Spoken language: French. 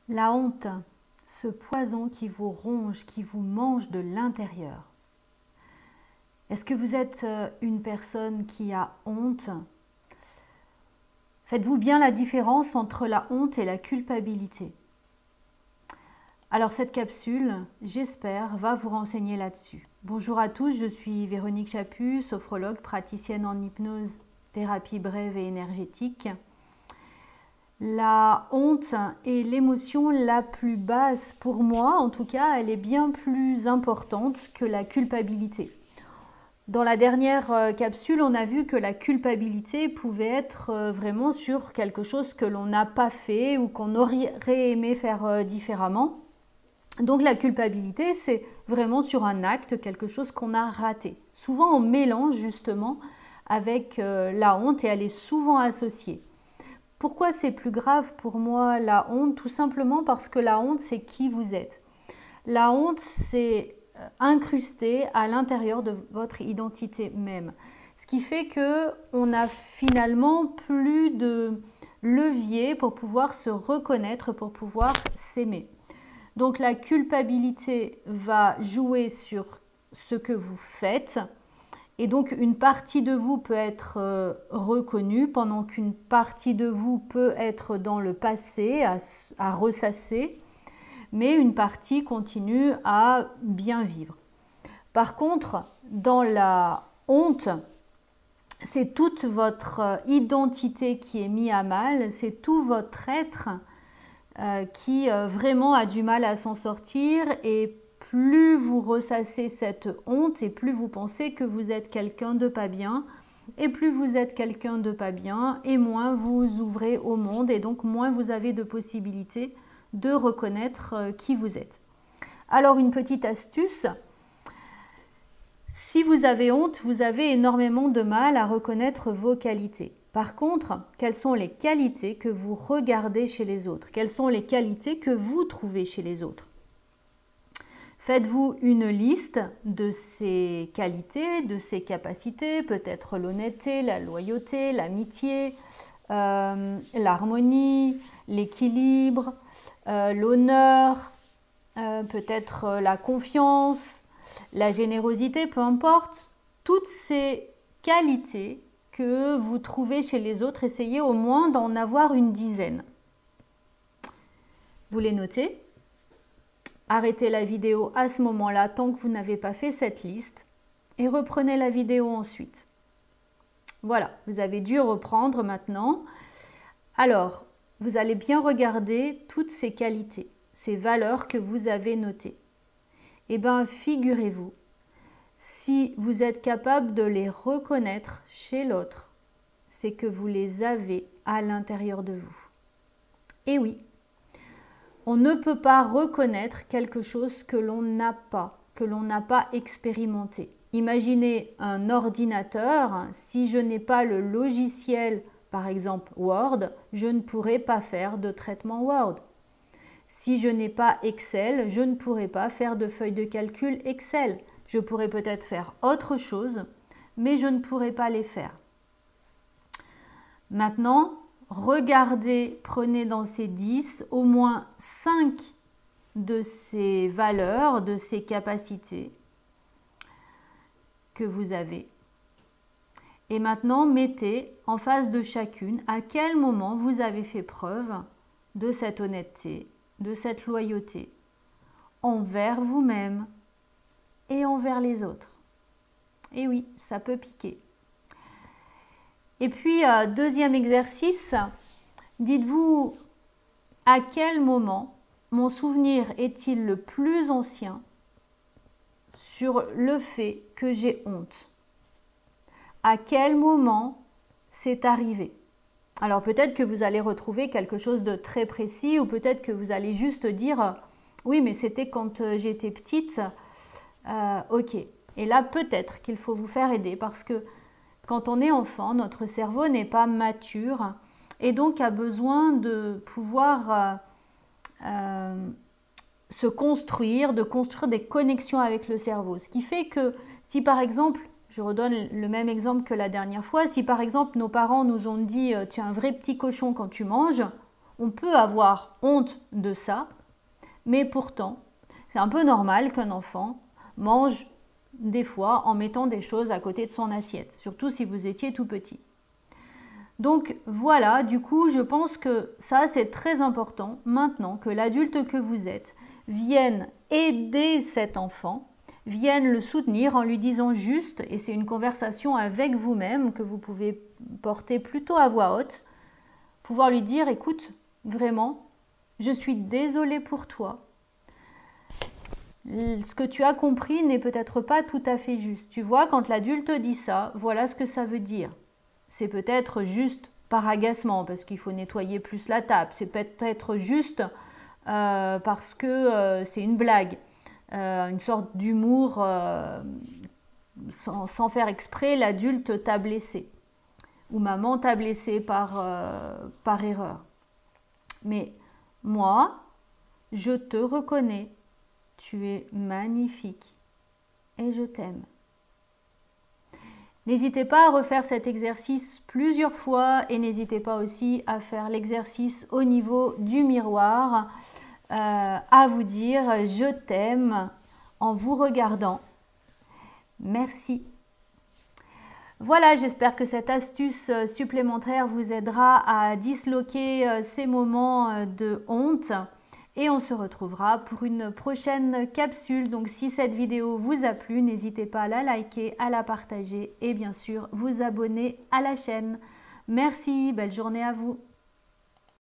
La honte, ce poison qui vous ronge, qui vous mange de l'intérieur. Est-ce que vous êtes une personne qui a honte? Faites-vous bien la différence entre la honte et la culpabilité? Alors cette capsule, j'espère, va vous renseigner là-dessus. Bonjour à tous, je suis Véronique Chaput, sophrologue, praticienne en hypnose, thérapie brève et énergétique. La honte est l'émotion la plus basse pour moi, en tout cas, elle est bien plus importante que la culpabilité. Dans la dernière capsule, on a vu que la culpabilité pouvait être vraiment sur quelque chose que l'on n'a pas fait ou qu'on aurait aimé faire différemment. Donc la culpabilité, c'est vraiment sur un acte, quelque chose qu'on a raté. Souvent, on mélange justement avec la honte et elle est souvent associée. Pourquoi c'est plus grave pour moi la honte? Tout simplement parce que la honte, c'est qui vous êtes. La honte, c'est incrusté à l'intérieur de votre identité même. Ce qui fait qu'on n'a finalement plus de levier pour pouvoir se reconnaître, pour pouvoir s'aimer. Donc la culpabilité va jouer sur ce que vous faites. Et donc une partie de vous peut être reconnue pendant qu'une partie de vous peut être dans le passé, à ressasser, mais une partie continue à bien vivre. Par contre, dans la honte, c'est toute votre identité qui est mise à mal, c'est tout votre être qui vraiment a du mal à s'en sortir et plus vous ressassez cette honte et plus vous pensez que vous êtes quelqu'un de pas bien et plus vous êtes quelqu'un de pas bien et moins vous ouvrez au monde et donc moins vous avez de possibilités de reconnaître qui vous êtes. Alors une petite astuce, si vous avez honte, vous avez énormément de mal à reconnaître vos qualités. Par contre, quelles sont les qualités que vous regardez chez les autres? Quelles sont les qualités que vous trouvez chez les autres? Faites-vous une liste de ces qualités, de ces capacités, peut-être l'honnêteté, la loyauté, l'amitié, l'harmonie, l'équilibre, l'honneur, peut-être la confiance, la générosité, peu importe. Toutes ces qualités que vous trouvez chez les autres, essayez au moins d'en avoir une dizaine. Vous les notez. Arrêtez la vidéo à ce moment-là tant que vous n'avez pas fait cette liste et reprenez la vidéo ensuite. Voilà, vous avez dû reprendre maintenant. Alors, vous allez bien regarder toutes ces qualités, ces valeurs que vous avez notées. Eh bien, figurez-vous, si vous êtes capable de les reconnaître chez l'autre, c'est que vous les avez à l'intérieur de vous. Et oui, on ne peut pas reconnaître quelque chose que l'on n'a pas expérimenté. Imaginez un ordinateur, si je n'ai pas le logiciel, par exemple Word, je ne pourrai pas faire de traitement Word. Si je n'ai pas Excel, je ne pourrai pas faire de feuilles de calcul Excel. Je pourrais peut-être faire autre chose, mais je ne pourrai pas les faire. Maintenant, regardez, prenez dans ces 10 au moins 5 de ces valeurs, de ces capacités que vous avez. Et maintenant, mettez en face de chacune à quel moment vous avez fait preuve de cette honnêteté, de cette loyauté envers vous-même et envers les autres. Et oui, ça peut piquer. Et puis, deuxième exercice, dites-vous à quel moment mon souvenir est-il le plus ancien sur le fait que j'ai honte? À quel moment c'est arrivé? Alors peut-être que vous allez retrouver quelque chose de très précis ou peut-être que vous allez juste dire « Oui, mais c'était quand j'étais petite. » Ok. Et là, peut-être qu'il faut vous faire aider parce que quand on est enfant, notre cerveau n'est pas mature et donc a besoin de pouvoir se construire, de construire des connexions avec le cerveau. Ce qui fait que si par exemple, je redonne le même exemple que la dernière fois, si par exemple nos parents nous ont dit « tu es un vrai petit cochon quand tu manges », On peut avoir honte de ça, mais pourtant, c'est un peu normal qu'un enfant mange des fois en mettant des choses à côté de son assiette, surtout si vous étiez tout petit. Donc voilà, du coup, je pense que ça, c'est très important maintenant que l'adulte que vous êtes vienne aider cet enfant, vienne le soutenir en lui disant juste, et c'est une conversation avec vous-même que vous pouvez porter plutôt à voix haute, pouvoir lui dire, écoute, vraiment, je suis désolée pour toi. Ce que tu as compris n'est peut-être pas tout à fait juste. Tu vois, quand l'adulte dit ça, voilà ce que ça veut dire. C'est peut-être juste par agacement, parce qu'il faut nettoyer plus la table. C'est peut-être juste parce que c'est une blague, une sorte d'humour sans faire exprès, l'adulte t'a blessé. Ou maman t'a blessé par erreur. Mais moi, je te reconnais. Tu es magnifique et je t'aime. N'hésitez pas à refaire cet exercice plusieurs fois et n'hésitez pas aussi à faire l'exercice au niveau du miroir, à vous dire « je t'aime » en vous regardant. Merci. Voilà, j'espère que cette astuce supplémentaire vous aidera à disloquer ces moments de honte. Et on se retrouvera pour une prochaine capsule. Donc si cette vidéo vous a plu, n'hésitez pas à la liker, à la partager et bien sûr vous abonner à la chaîne. Merci, belle journée à vous.